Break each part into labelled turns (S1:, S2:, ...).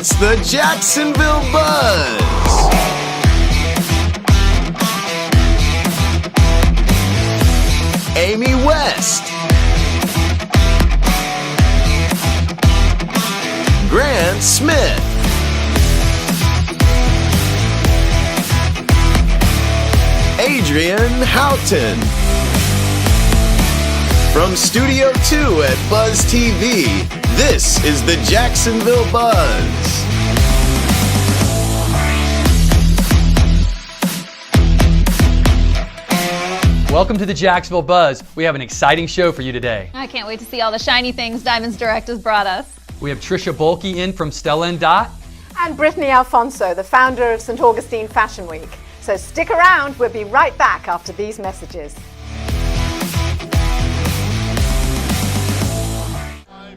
S1: It's the Jacksonville Buzz. Amy West. Grant Smith. Adrian Houghton. From Studio 2 at Buzz TV, this is the Jacksonville Buzz.
S2: Welcome to the Jacksonville Buzz. We have an exciting show for you today.
S3: I can't wait to see all the shiny things Diamonds Direct has brought us.
S2: We have Trisha Bolke in from Stella Dot.
S4: And Brittany Alfonso, the founder of St. Augustine Fashion Week. So stick around, we'll be right back after these messages.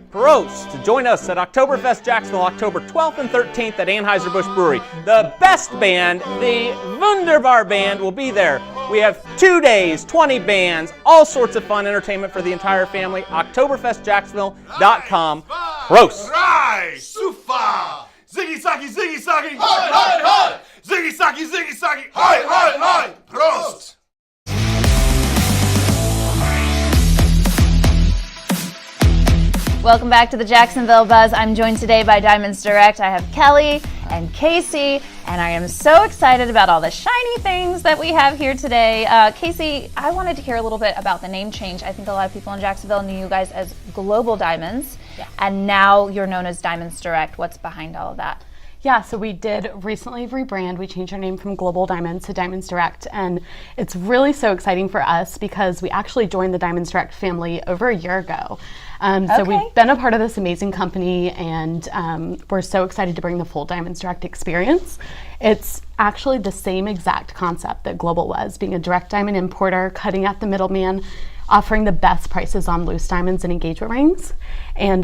S5: Prost to join us at Oktoberfest Jacksonville, October 12th and 13th at Anheuser-Busch Brewery. The best band, the Wunderbar Band, will be there. We have 2 days, 20 bands, all sorts of fun entertainment for the entire family. Oktoberfestjacksonville.com. Prost!
S6: Right! Sufa! Ziggy Saki, Ziggy Saki! Hi, hi, hi! Ziggy Saki, Ziggy Saki! Hi, hi, hi! Prost!
S3: Welcome back to the Jacksonville Buzz. I'm joined today by Diamonds Direct. I have Kelly and Casey, and I am so excited about all the shiny things that we have here today. Casey, I wanted to hear a little bit about the name change. I think a lot of people in Jacksonville knew you guys as Global Diamonds, and now you're known as Diamonds Direct. What's behind all of that?
S7: Yeah, so we did recently rebrand. We changed our name from Global Diamonds to Diamonds Direct, and it's really so exciting for us because we actually joined the Diamonds Direct family over a year ago. So we've been a part of this amazing company, and we're so excited to bring the full Diamonds Direct experience. It's actually the same exact concept that Global was, being a direct diamond importer, cutting out the middleman, offering the best prices on loose diamonds and engagement rings. And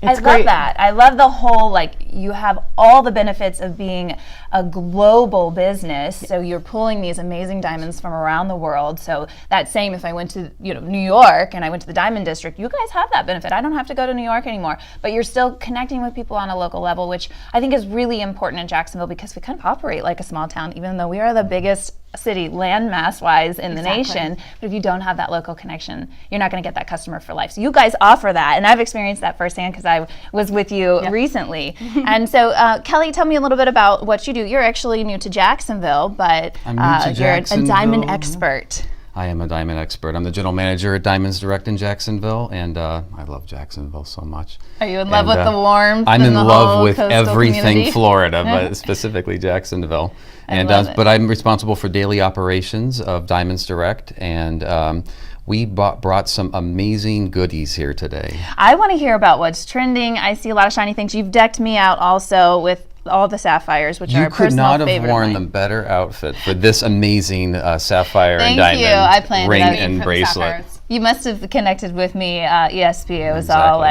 S7: it's
S3: I
S7: great.
S3: love that. I love the whole, like, you have all the benefits of being a global business. So you're pulling these amazing diamonds from around the world. So that same, if I went to New York and I went to the Diamond District, you guys have that benefit. I don't have to go to New York anymore. But you're still connecting with people on a local level, which I think is really important in Jacksonville because we kind of operate like a small town, even though we are the biggest city landmass-wise in the nation. But if you don't have that local connection, you're not going to get that customer for life. So you guys offer that, and I've experienced that firsthand because I was with you recently. And so, Kelly, tell me a little bit about what you do. You're actually new to Jacksonville, but you're a diamond expert.
S8: I am a diamond expert. I'm the general manager at Diamonds Direct in Jacksonville, and I love Jacksonville so much.
S3: Are you in love with the warmth?
S8: I'm in
S3: the
S8: love
S3: whole
S8: with everything
S3: community?
S8: Florida, but specifically Jacksonville. And but I'm responsible for daily operations of Diamonds Direct, and we brought some amazing goodies here today.
S3: I want to hear about what's trending. I see a lot of shiny things. You've decked me out also with all the sapphires, which are a personal favorite.
S8: You could not have worn the better outfit for this amazing sapphire and diamond ring and bracelet.
S3: You must have connected with me ESP. It was all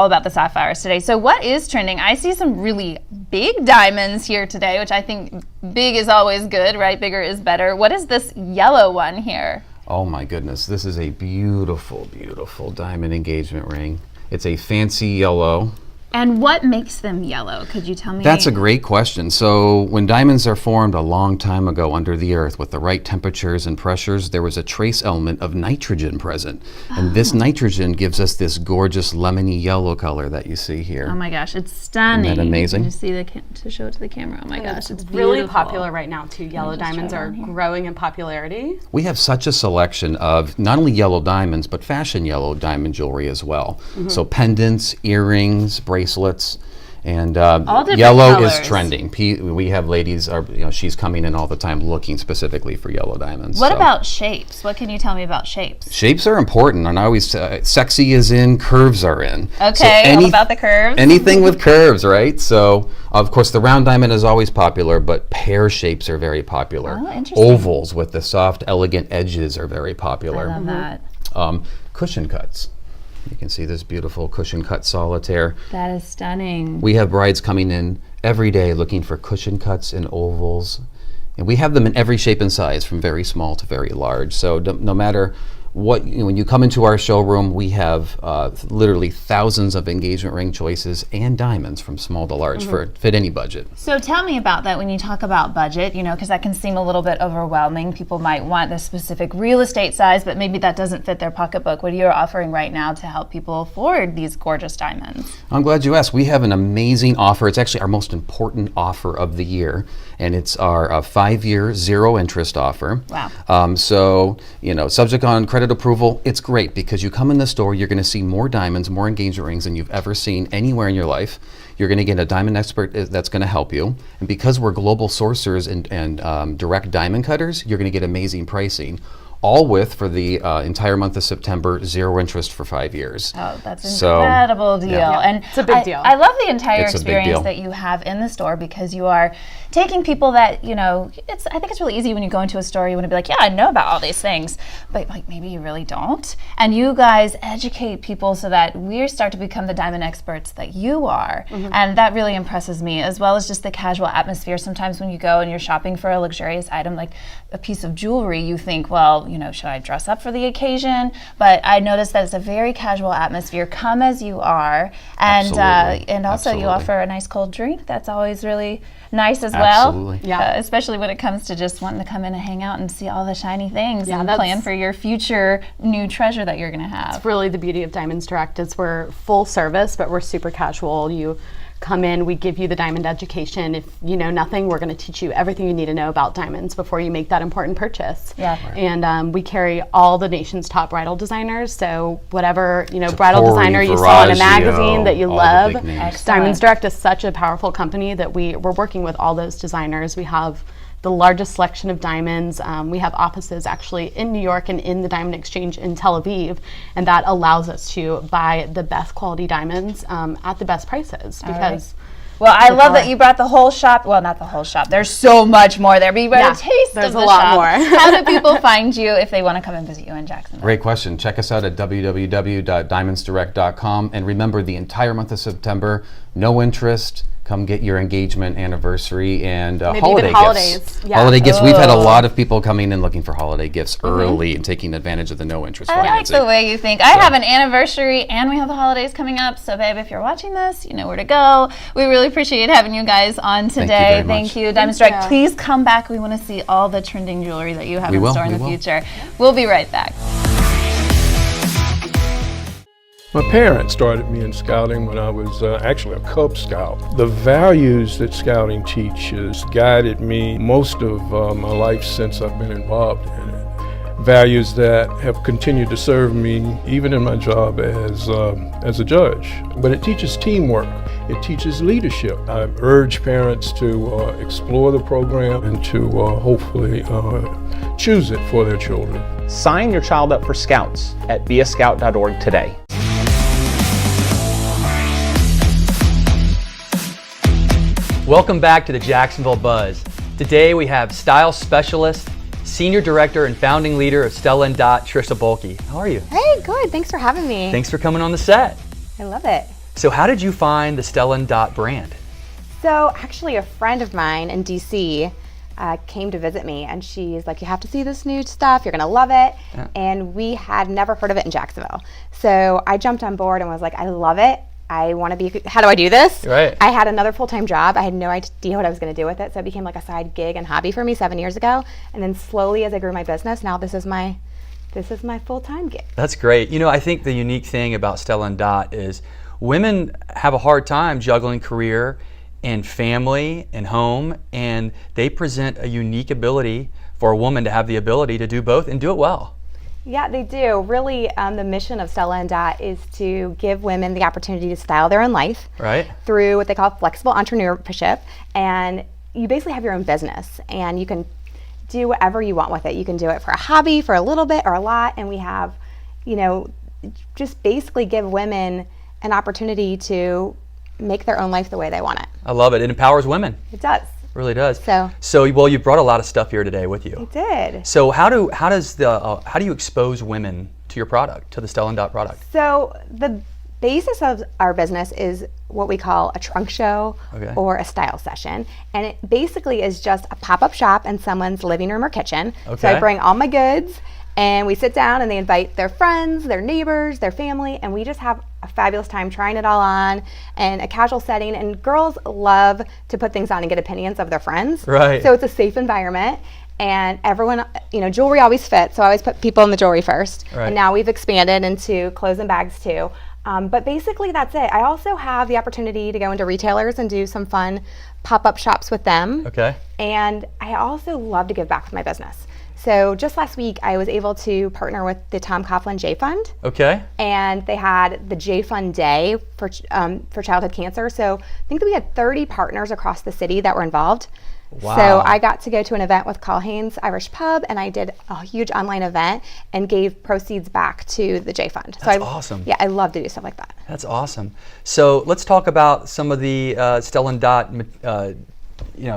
S3: about the sapphires today. So what is trending? I see some really big diamonds here today, which I think big is always good, right? Bigger is better. What is this yellow one here?
S8: Oh my goodness, this is a beautiful, beautiful diamond engagement ring. It's a fancy yellow.
S3: And what makes them yellow? Could you tell me?
S8: That's a great question. So when diamonds are formed a long time ago under the earth with the right temperatures and pressures, there was a trace element of nitrogen present. And this nitrogen gives us this gorgeous lemony yellow color that you see here.
S3: Oh my gosh, it's stunning.
S8: Isn't that amazing?
S3: Can you see to show it to the camera? Oh my gosh, it's
S7: really
S3: beautiful.
S7: popular right now too. Yellow diamonds are growing in popularity.
S8: We have such a selection of not only yellow diamonds, but fashion yellow diamond jewelry as well. So pendants, earrings, bracelets, and yellow
S3: colors.
S8: is trending. We have ladies, she's coming in all the time looking specifically for yellow diamonds.
S3: What about shapes? What can you tell me about shapes?
S8: Shapes are important, and I always sexy is in, curves are in.
S3: Okay, all about the curves.
S8: Anything with curves, right? So, of course, the round diamond is always popular, but pear shapes are very popular.
S3: Oh, interesting.
S8: Ovals with the soft, elegant edges are very popular.
S3: I love that.
S8: Cushion cuts. You can see this beautiful cushion cut solitaire.
S3: That is stunning.
S8: We have brides coming in every day looking for cushion cuts and ovals. And we have them in every shape and size, from very small to very large. So no matter when you come into our showroom, we have literally thousands of engagement ring choices and diamonds from small to large for fit any budget.
S3: So tell me about that when you talk about budget, because that can seem a little bit overwhelming. People might want the specific real estate size, but maybe that doesn't fit their pocketbook. What are you offering right now to help people afford these gorgeous diamonds?
S8: I'm glad you asked. We have an amazing offer. It's actually our most important offer of the year, and it's our 5-year zero interest offer.
S3: Wow.
S8: So, subject on credit approval, it's great because you come in the store, you're going to see more diamonds, more engagement rings than you've ever seen anywhere in your life. You're going to get a diamond expert that's going to help you. And because we're global sourcers and direct diamond cutters, you're going to get amazing pricing. All for the entire month of September, zero interest for 5 years.
S3: Oh, that's an incredible deal.
S8: Yeah.
S3: And
S7: it's a big deal.
S3: I love the entire
S8: It's a big
S3: experience
S8: deal.
S3: that you have in the store because you are taking people that, I think it's really easy when you go into a store, you want to be like, yeah, I know about all these things, but like maybe you really don't. And you guys educate people so that we start to become the diamond experts that you are. And that really impresses me, as well as just the casual atmosphere. Sometimes when you go and you're shopping for a luxurious item like a piece of jewelry, you think, well, should I dress up for the occasion? But I noticed that it's a very casual atmosphere. Come as you are, and also
S8: Absolutely.
S3: you offer a nice cold drink. That's always really nice as
S8: Absolutely.
S3: well.
S7: Yeah.
S3: Especially when it comes to just wanting to come in and hang out and see all the shiny things and
S7: that's-
S3: plan for your future new treasure that you're going to have.
S7: It's really the beauty of Diamonds Direct is we're full service, but we're super casual. You come in, we give you the diamond education. If you know nothing, we're going to teach you everything you need to know about diamonds before you make that important purchase.
S3: Yeah.
S7: And we carry all the nation's top bridal designers. So whatever bridal designer you saw in a
S8: Verragio,
S7: magazine that you
S8: all the
S7: love,
S8: big names.
S3: Excellent.
S7: Diamonds Direct is such a powerful company that we're working with all those designers. We have the largest selection of diamonds. We have offices actually in New York and in the Diamond Exchange in Tel Aviv, and that allows us to buy the best quality diamonds at the best prices because
S3: Well, I love that you brought the whole shop. Well, not the whole shop. There's so much more there, but you brought a taste
S7: there's
S3: of the
S7: a lot
S3: shop.
S7: more.
S3: How do people find you if they want to come and visit you in Jacksonville?
S8: Great question. Check us out at www.diamondsdirect.com. And remember, the entire month of September, no interest. Come get your engagement, anniversary, and
S7: Maybe
S8: holiday
S7: even
S8: gifts.
S7: holidays. Yeah.
S8: Holiday gifts. We've had a lot of people coming in looking for holiday gifts early and taking advantage of the no interest
S3: I like
S8: financing.
S3: the way you think. I have an anniversary and we have the holidays coming up. So, babe, if you're watching this, you know where to go. We really appreciate having you guys on today.
S8: Thank you very much.
S3: Diamonds Direct, please come back. We want to see all the trending jewelry that you have in store in the future. We'll be right back.
S9: My parents started me in scouting when I was actually a Cub Scout. The values that scouting teaches guided me most of my life since I've been involved in it. Values that have continued to serve me even in my job as a judge. But it teaches teamwork. It teaches leadership. I urge parents to explore the program and to hopefully choose it for their children.
S5: Sign your child up for Scouts at beascout.org today.
S2: Welcome back to the Jacksonville Buzz. Today we have style specialist, senior director and founding leader of Stella Dot, Trisha Bulkey. How are you?
S10: Hey, good. Thanks for having me.
S2: Thanks for coming on the set.
S10: I love it.
S2: So how did you find the Stella Dot brand?
S10: So actually a friend of mine in DC came to visit me and she's like, you have to see this new stuff, you're gonna love it.
S2: Yeah.
S10: And we had never heard of it in Jacksonville. So I jumped on board and was like, I love it. I want to be, how do I do this?
S2: Right.
S10: I had another full-time job. I had no idea what I was going to do with it. So it became like a side gig and hobby for me 7 years ago. And then slowly as I grew my business, now this is my full-time gig.
S2: That's great. You know, I think the unique thing about Stella Dot is women have a hard time juggling career and family and home, and they present a unique ability for a woman to have the ability to do both and do it well.
S10: Yeah, they do. Really, the mission of Stella Dot is to give women the opportunity to style their own life through what they call flexible entrepreneurship. And you basically have your own business, and you can do whatever you want with it. You can do it for a hobby, for a little bit or a lot. And we have, just basically give women an opportunity to make their own life the way they want it.
S2: I love it. It empowers women.
S10: It does.
S2: Really does.
S10: So
S2: well, you brought a lot of stuff here today with you.
S10: I did.
S2: So how do you expose women to your product, to the Stella Dot product?
S10: So the basis of our business is what we call a trunk show or a style session, and it basically is just a pop-up shop in someone's living room or kitchen. So I bring all my goods And we sit down and they invite their friends, their neighbors, their family, and we just have a fabulous time trying it all on in a casual setting. And girls love to put things on and get opinions of their friends.
S2: Right.
S10: So it's a safe environment. And everyone, jewelry always fits, so I always put people in the jewelry first.
S2: Right.
S10: And now we've expanded into clothes and bags too. But basically that's it. I also have the opportunity to go into retailers and do some fun pop-up shops with them.
S2: Okay.
S10: And I also love to give back with my business. So just last week, I was able to partner with the Tom Coughlin J Fund.
S2: Okay.
S10: And they had the J Fund Day for childhood cancer. So I think that we had 30 partners across the city that were involved.
S2: Wow.
S10: So I got to go to an event with Carl Haynes Irish Pub, and I did a huge online event and gave proceeds back to the J Fund.
S2: That's awesome.
S10: Yeah, I love to do stuff like that.
S2: That's awesome. So let's talk about some of the Stella Dot,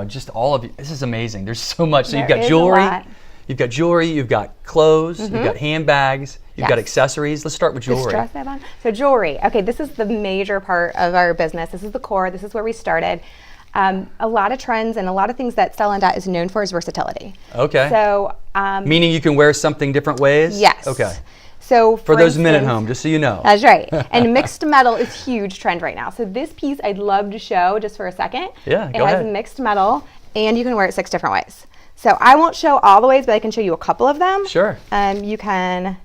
S2: just all of you. This is amazing. There's so much. So you've got jewelry. You've got jewelry, you've got clothes, you've got handbags, you've got accessories. Let's start with jewelry.
S10: So jewelry. Okay, this is the major part of our business. This is the core. This is where we started. A lot of trends and a lot of things that Stella Dot is known for is versatility.
S2: Okay.
S10: So
S2: meaning you can wear something different ways?
S10: Yes.
S2: Okay.
S10: So
S2: for those men at home, just so you know.
S10: That's right. And mixed metal is huge trend right now. So this piece I'd love to show just for a second.
S2: Yeah,
S10: go ahead. It has mixed metal and you can wear it 6 different ways. So I won't show all the ways, but I can show you a couple of them.
S2: Sure.
S10: You can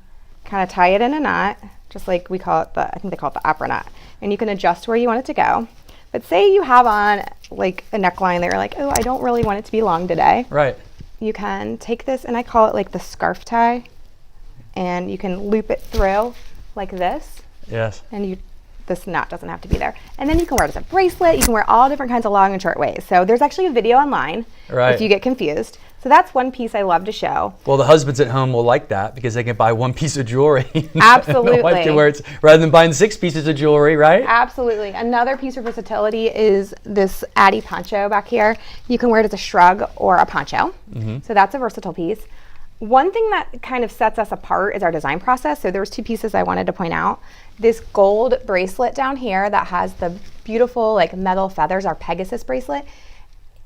S10: kind of tie it in a knot, just like we call it I think they call it the opera knot. And you can adjust where you want it to go. But say you have on like a neckline that you're like, oh, I don't really want it to be long today.
S2: Right.
S10: You can take this, and I call it like the scarf tie, and you can loop it through like this.
S2: Yes.
S10: And this knot doesn't have to be there. And then you can wear it as a bracelet. You can wear all different kinds of long and short ways. So there's actually a video online if you get confused. So that's one piece I love to show.
S2: Well, the husbands at home will like that because they can buy one piece of jewelry.
S10: Absolutely.
S2: The wife can wear it rather than buying 6 pieces of jewelry, right?
S10: Absolutely. Another piece of versatility is this Addy poncho back here. You can wear it as a shrug or a poncho. So that's a versatile piece. One thing that kind of sets us apart is our design process. So there was 2 pieces I wanted to point out. This gold bracelet down here that has the beautiful like metal feathers, our Pegasus bracelet.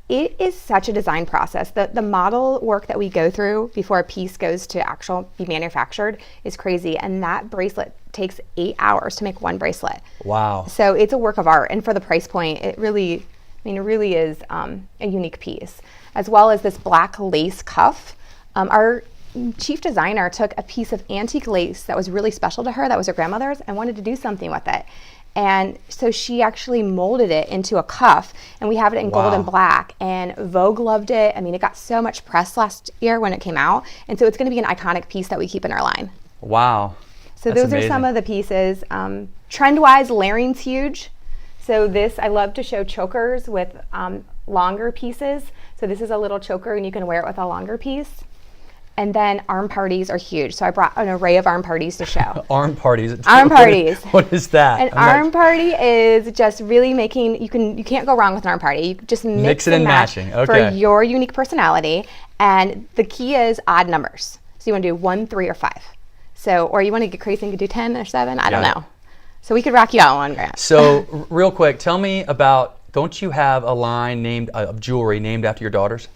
S10: It is such a design process. The model work that we go through before a piece goes to be manufactured is crazy. And that bracelet takes 8 hours to make one bracelet.
S2: Wow.
S10: So it's a work of art. And for the price point, it really is a unique piece. As well as this black lace cuff. Our chief designer took a piece of antique lace that was really special to her, that was her grandmother's, and wanted to do something with it. And so she actually molded it into a cuff, and we have it in gold and black. And Vogue loved it. I mean, it got so much press last year when it came out. And so it's going to be an iconic piece that we keep in our line.
S2: Wow.
S10: So those are some of the pieces. Trend-wise, layering's huge. So I love to show chokers with longer pieces. So this is a little choker, and you can wear it with a longer piece. And then arm parties are huge. So I brought an array of arm parties to show.
S2: Arm parties?
S10: Arm parties.
S2: What is that?
S10: An arm party is just really making, you can't go wrong with an arm party. You just mix it and match for your unique personality. And the key is odd numbers. So you want to do 1, 3, or 5. So, or you want to get crazy and do 10 or 7, I don't know. So we could rock you out on $1,000.
S2: So real quick, tell me about, don't you have a line of jewelry named after your daughters?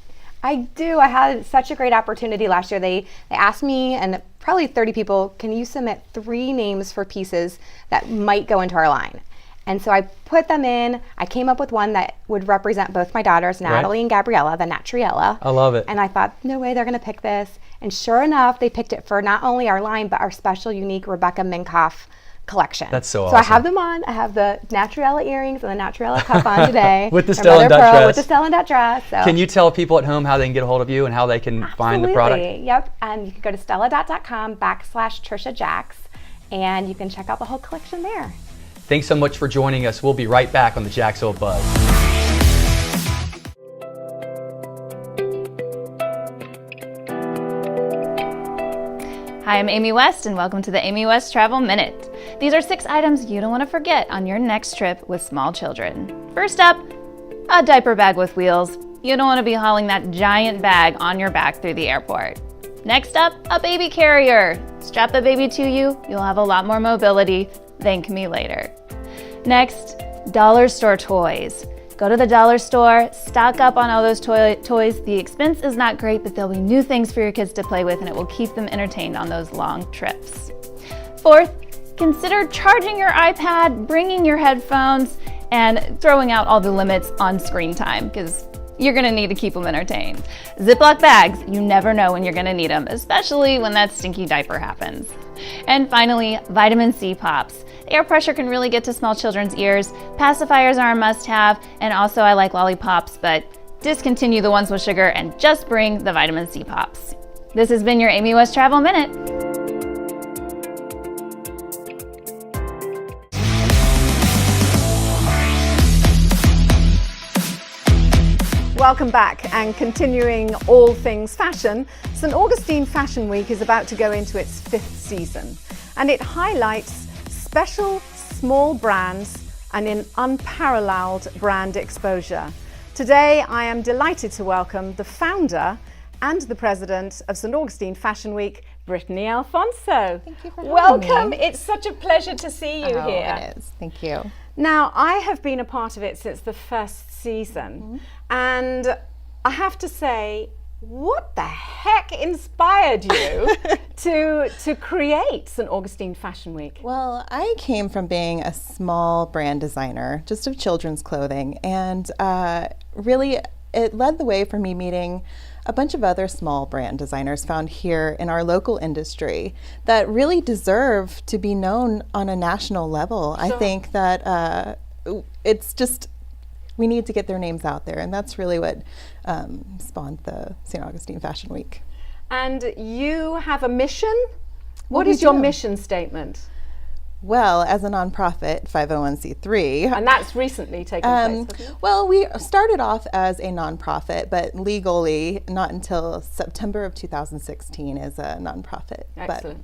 S10: I do. I had such a great opportunity last year. They asked me, and probably 30 people, can you submit 3 names for pieces that might go into our line? And so I put them in. I came up with one that would represent both my daughters, Natalie and Gabriella, the Natriella.
S2: I love it.
S10: And I thought, no way they're going to pick this. And sure enough, they picked it for not only our line, but our special, unique Rebecca Minkoff collection.
S2: That's so awesome.
S10: So I have them on. I have the Natriella earrings and the Natriella cuff on today.
S2: With the Stella Dot dress.
S10: With the Stella Dot dress. So.
S2: Can you tell people at home how they can get a hold of you and how they can find the product?
S10: Yep. And you can go to stelladot.com/TrishaJax, and you can check out the whole collection there.
S2: Thanks so much for joining us. We'll be right back on the Jacksonville Buzz.
S3: Hi, I'm Amy West, and welcome to the Amy West Travel Minute. These are 6 items you don't want to forget on your next trip with small children. First up, a diaper bag with wheels. You don't want to be hauling that giant bag on your back through the airport. Next up, a baby carrier. Strap the baby to you, you'll have a lot more mobility. Thank me later. Next, dollar store toys. Go to the dollar store, stock up on all those toys. The expense is not great, but there'll be new things for your kids to play with, and it will keep them entertained on those long trips. Fourth, consider charging your iPad, bringing your headphones, and throwing out all the limits on screen time, because you're gonna need to keep them entertained. Ziploc bags, you never know when you're gonna need them, especially when that stinky diaper happens. And finally, vitamin C pops. Air pressure can really get to small children's ears. Pacifiers are a must-have, and also I like lollipops, but discontinue the ones with sugar and just bring the vitamin C pops. This has been your Amy West Travel Minute.
S4: Welcome back, and continuing all things fashion, St. Augustine Fashion Week is about to go into its 5th season, and it highlights special small brands and an unparalleled brand exposure. Today I am delighted to welcome the founder and the president of St. Augustine Fashion Week, Brittany Alfonso.
S11: Thank you for having
S4: Welcome.
S11: me.
S4: It's such a pleasure to see you here.
S11: It is. Thank you.
S4: Now, I have been a part of it since the first season, and I have to say, what the heck inspired you to create St. Augustine Fashion Week?
S11: Well, I came from being a small brand designer, just of children's clothing, and really it led the way for me meeting a bunch of other small brand designers found here in our local industry that really deserve to be known on a national level. I think that it's just, we need to get their names out there, and that's really what spawned the St. Augustine Fashion Week.
S4: And you have a mission? What is your mission statement?
S11: Well, as a nonprofit, 501c3.
S4: And that's recently taken place, hasn't it?
S11: Well, we started off as a nonprofit, but legally not until September of 2016 as a nonprofit.
S4: Excellent.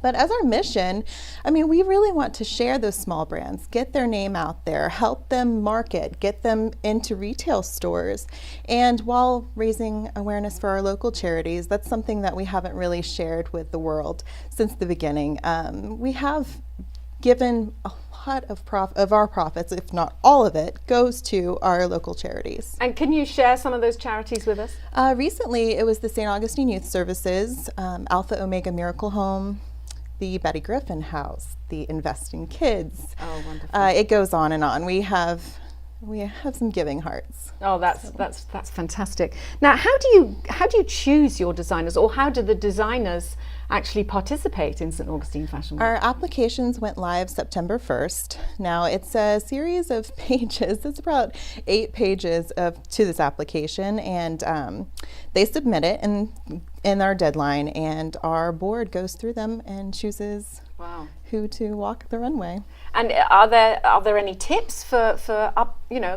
S11: But as our mission, I mean, we really want to share those small brands, get their name out there, help them market, get them into retail stores, and while raising awareness for our local charities. That's something that we haven't really shared with the world since the beginning. We have given a lot of our profits, if not all of it, goes to our local charities.
S4: And can you share some of those charities with us?
S11: Recently, it was the St. Augustine Youth Services, Alpha Omega Miracle Home, the Betty Griffin House, the Invest in Kids.
S4: Oh, wonderful.
S11: It goes on and on. We have some giving hearts.
S4: Oh, that's fantastic. Now, how do you choose your designers, or how do the designers actually participate in St. Augustine Fashion Week?
S11: Our applications went live September 1st. Now, it's a series of pages. It's about 8 pages to this application, and they submit it in our deadline, and our board goes through them and chooses who to walk the runway.
S4: And are there any tips for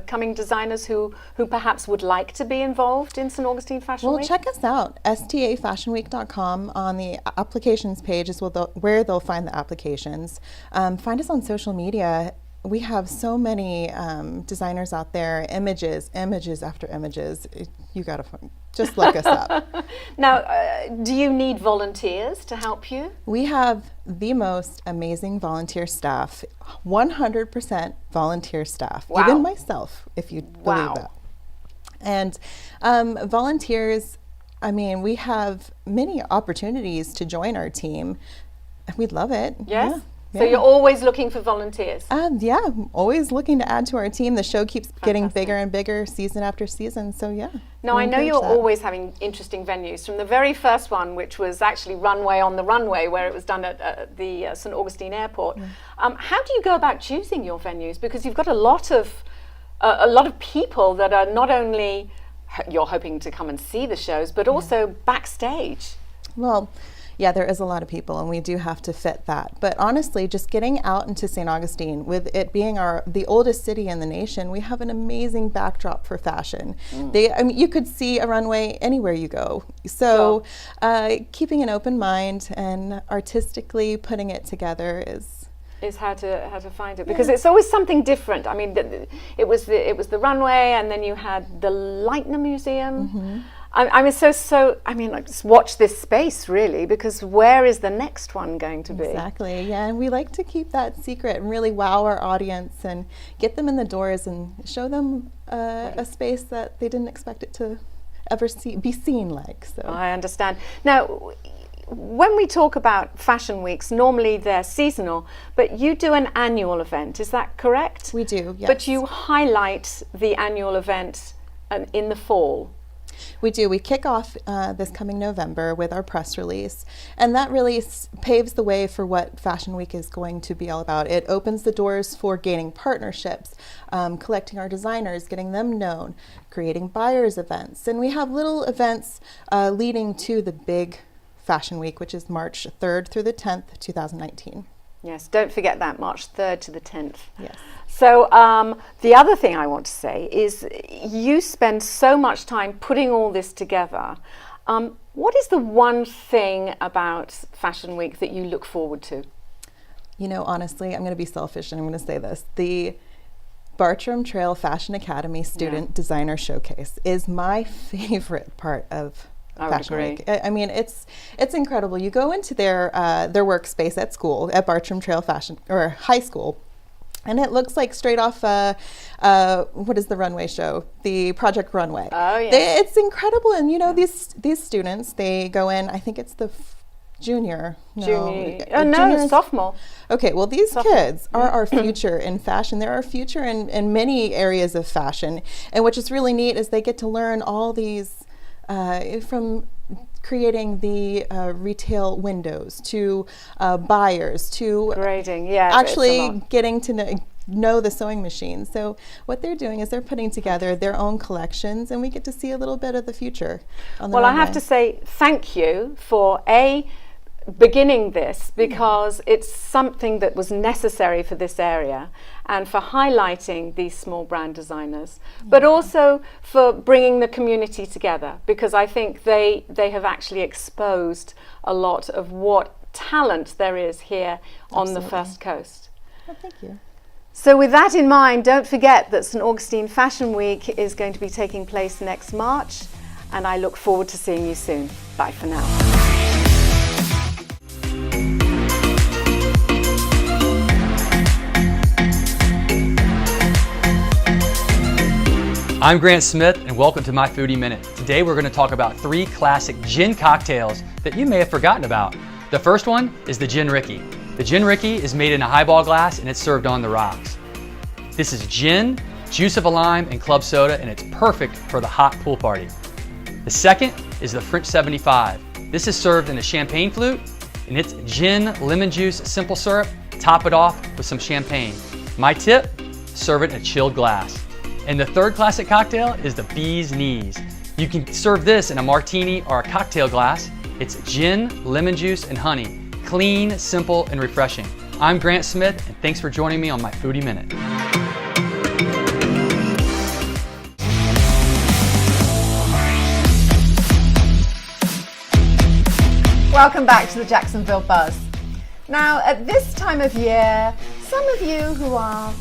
S4: coming designers who perhaps would like to be involved in St. Augustine Fashion Week?
S11: Well, check us out. stafashionweek.com. On the applications page is where they'll find the applications. Find us on social media. We have so many designers out there, images after images. You gotta just look us up.
S4: Now, do you need volunteers to help you?
S11: We have the most amazing volunteer staff, 100% volunteer staff, even myself, if you believe that. And volunteers, I mean, we have many opportunities to join our team. We'd love it.
S4: Yes? So you're always looking for volunteers?
S11: Yeah, always looking to add to our team. The show keeps getting bigger and bigger season after season, so yeah.
S4: Now, I know you're always having interesting venues. From the very first one, which was actually Runway on the Runway, where it was done at the St. Augustine Airport. How do you go about choosing your venues? Because you've got a lot of people that are not only you're hoping to come and see the shows, but also backstage.
S11: Well, yeah, there is a lot of people, and we do have to fit that. But honestly, just getting out into St. Augustine, with it being the oldest city in the nation, we have an amazing backdrop for fashion. I mean, you could see a runway anywhere you go. So keeping an open mind and artistically putting it together is
S4: how to find it, because it's always something different. I mean, it was the runway, and then you had the Leitner Museum. Just watch this space really, because where is the next one going to be?
S11: Exactly, yeah, and we like to keep that secret and really wow our audience and get them in the doors and show them a space that they didn't expect it to ever be seen like. So
S4: I understand. Now, when we talk about fashion weeks, normally they're seasonal, but you do an annual event, is that correct?
S11: We do, yes.
S4: But you highlight the annual event in the fall.
S11: We do. We kick off this coming November with our press release, and that really paves the way for what Fashion Week is going to be all about. It opens the doors for gaining partnerships, collecting our designers, getting them known, creating buyers events, and we have little events leading to the big Fashion Week, which is March 3rd through the 10th, 2019.
S4: Yes, don't forget that, March 3rd to the 10th.
S11: Yes.
S4: So the other thing I want to say is you spend so much time putting all this together. What is the one thing about Fashion Week that you look forward to?
S11: You know, honestly, I'm going to be selfish and I'm going to say this. The Bartram Trail Fashion Academy Student Designer Showcase is my favorite part of Fashion Week. I mean, it's incredible. You go into their workspace at school, at Bartram Trail Fashion, or high school, and it looks like straight off, what is the runway show? The Project Runway.
S4: Oh, yeah.
S11: It's incredible. And, you know, these students, they go in, I think it's the junior.
S4: Sophomore.
S11: Okay, well, these kids are our future in fashion. They're our future in many areas of fashion. And what is really neat is they get to learn all these, from creating the retail windows to buyers to
S4: grading,
S11: actually getting to know the sewing machine. So what they're doing is they're putting together their own collections, and we get to see a little bit of the future on the runway.
S4: I have to say thank you for beginning this, because it's something that was necessary for this area and for highlighting these small brand designers, but also for bringing the community together, because I think they have actually exposed a lot of what talent there is here on the First Coast.
S11: Well, thank you.
S4: So with that in mind, don't forget that St. Augustine Fashion Week is going to be taking place next March, and I look forward to seeing you soon. Bye for now.
S2: I'm Grant Smith, and welcome to my Foodie Minute. Today we're going to talk about 3 classic gin cocktails that you may have forgotten about. The first one is the Gin Ricky. The Gin Ricky is made in a highball glass and it's served on the rocks. This is gin, juice of a lime, and club soda, and it's perfect for the hot pool party. The second is the French 75. This is served in a champagne flute, and it's gin, lemon juice, simple syrup. Top it off with some champagne. My tip, serve it in a chilled glass. And the third classic cocktail is the Bee's Knees. You can serve this in a martini or a cocktail glass. It's gin, lemon juice, and honey. Clean, simple, and refreshing. I'm Grant Smith, and thanks for joining me on my Foodie Minute.
S4: Welcome back to the Jacksonville Buzz. Now, at this time of year, some of you who are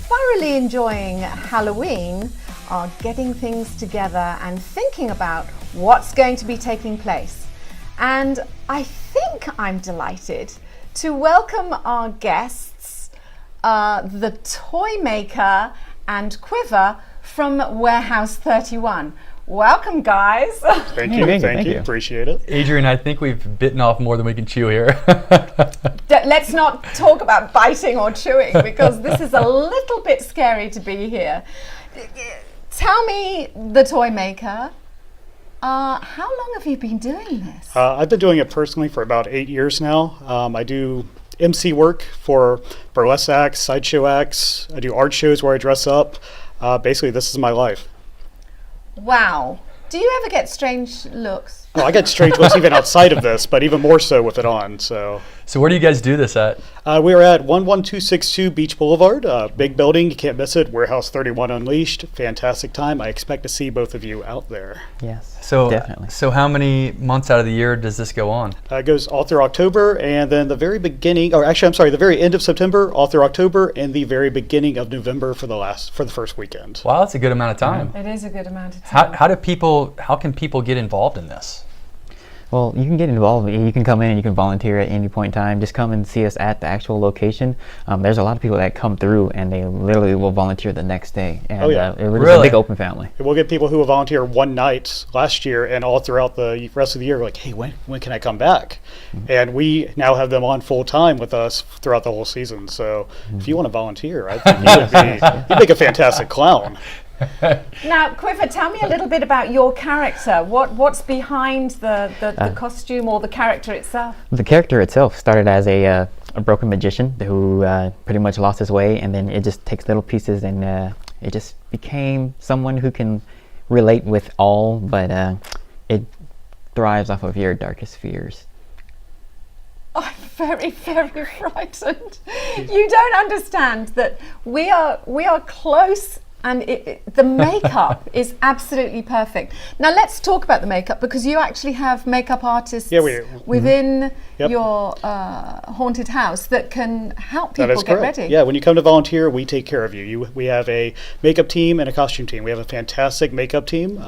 S4: thoroughly enjoying Halloween are getting things together and thinking about what's going to be taking place. And I think I'm delighted to welcome our guests, the toy maker and quiver from Warehouse 31. Welcome, guys.
S12: Thank you. Thank you. Appreciate it.
S2: Adrian, I think we've bitten off more than we can chew here.
S4: Let's not talk about biting or chewing, because this is a little bit scary to be here. Tell me, the toy maker, how long have you been doing this?
S12: I've been doing it personally for about 8 years now. I do MC work for burlesque acts, sideshow acts. I do art shows where I dress up. Basically, this is my life.
S4: Wow. Do you ever get strange looks?
S12: Oh, I get strange looks even outside of this, but even more so with it on. So
S2: So where do you guys do this at?
S12: We're at 11262 Beach Boulevard, big building, you can't miss it. Warehouse 31 Unleashed, fantastic time. I expect to see both of you out there.
S13: Yes,
S2: So
S13: definitely.
S2: So how many months out of the year does this go on?
S12: It goes all through October, and then the very beginning, or actually, I'm sorry, the very end of September, all through October, and the very beginning of November for the first weekend.
S2: Wow, that's a good amount of time.
S3: It is a good amount of time.
S2: How can people get involved in this?
S13: Well, you can get involved. You can come in and you can volunteer at any point in time. Just come and see us at the actual location. There's a lot of people that come through and they literally will volunteer the next day. And,
S12: Oh, yeah.
S13: We're just a big open family.
S12: We'll get people who will volunteer one night last year, and all throughout the rest of the year, like, hey, when can I come back? And we now have them on full time with us throughout the whole season. So if you want to volunteer, I think you'd make a fantastic clown.
S4: Now, Quiver, tell me a little bit about your character. What's behind the costume or the character itself?
S13: The character itself started as a broken magician who pretty much lost his way, and then it just takes little pieces, and it just became someone who can relate with all, but it thrives off of your darkest fears.
S4: I'm very, very frightened. You don't understand that we are close. And the makeup is absolutely perfect. Now let's talk about the makeup, because you actually have makeup artists within your haunted house that can help people get ready.
S12: Yeah, when you come to volunteer, we take care of you. We have a makeup team and a costume team. We have a fantastic makeup team.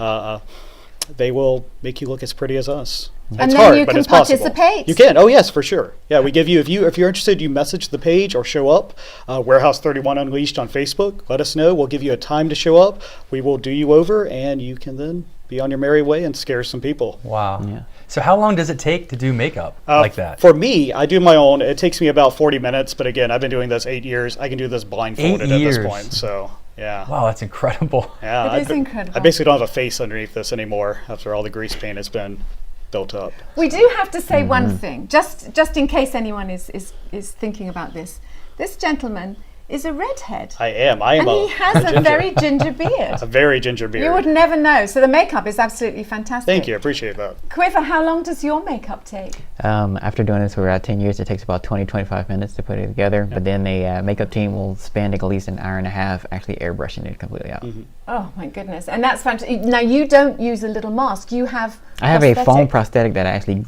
S12: They will make you look as pretty as us.
S4: And then you can participate.
S12: You can. Oh yes, for sure. Yeah, we give you if you're interested, you message the page or show up. Warehouse 31 Unleashed on Facebook. Let us know. We'll give you a time to show up. We will do you over, and you can then be on your merry way and scare some people.
S2: Wow. Yeah. So how long does it take to do makeup like that?
S12: For me, I do my own. It takes me about 40 minutes. But again, I've been doing this 8 years. I can do this blindfolded at this point. So. Yeah.
S2: Wow, that's incredible.
S12: Yeah,
S4: it is incredible.
S12: I basically don't have a face underneath this anymore after all the grease paint has been built up.
S4: We do have to say one thing, just in case anyone is thinking about this. This gentleman is a redhead.
S12: I am.
S4: And he has a very ginger beard.
S12: A very ginger beard.
S4: You would never know. So the makeup is absolutely fantastic.
S12: Thank you. I appreciate that.
S4: Quiver, how long does your makeup take?
S13: After doing this for about 10 years, it takes about 20-25 minutes to put it together. But then the makeup team will spend at least an hour and a half actually airbrushing it completely out.
S4: Oh my goodness. And that's fantastic. Now you don't use a little mask. You have
S13: I have a foam prosthetic that I actually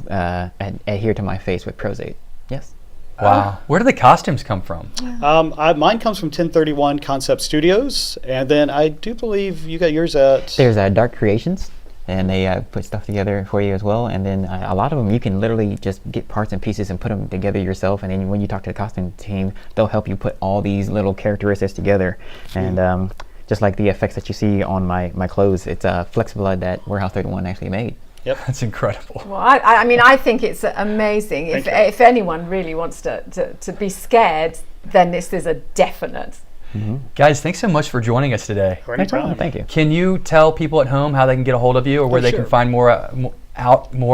S13: adhere to my face with Prozate. Yes.
S2: Wow. Where do the costumes come from?
S12: Mine comes from 1031 Concept Studios, and then I do believe you got yours at...
S13: There's Dark Creations, and they put stuff together for you as well. And then a lot of them, you can literally just get parts and pieces and put them together yourself. And then when you talk to the costume team, they'll help you put all these little characteristics together. And just like the effects that you see on my clothes, it's Flexiblood that Warehouse 31 actually made.
S12: Yep.
S2: That's incredible.
S4: Well, I mean, I think it's amazing. If anyone really wants to be scared, then this is a definite.
S2: Guys, thanks so much for joining us today.
S13: Thank you.
S2: Can you tell people at home how they can get a hold of you, or where they can find more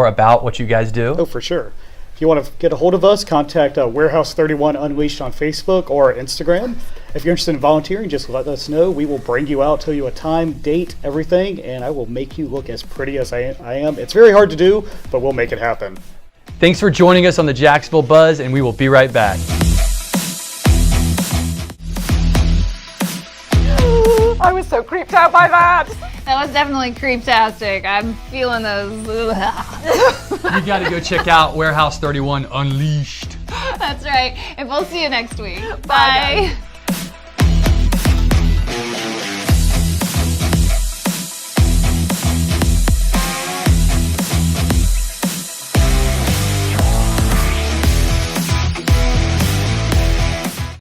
S2: about what you guys do?
S12: Oh, for sure. If you want to get a hold of us, contact Warehouse 31 Unleashed on Facebook or Instagram. If you're interested in volunteering, just let us know. We will bring you out, tell you a time, date, everything, and I will make you look as pretty as I am. It's very hard to do, but we'll make it happen.
S2: Thanks for joining us on the Jacksonville Buzz, and we will be right back.
S4: I was so creeped out by that.
S3: That was definitely creeptastic. I'm feeling those.
S2: You got to go check out Warehouse 31 Unleashed.
S3: That's right. And we'll see you next week. Bye.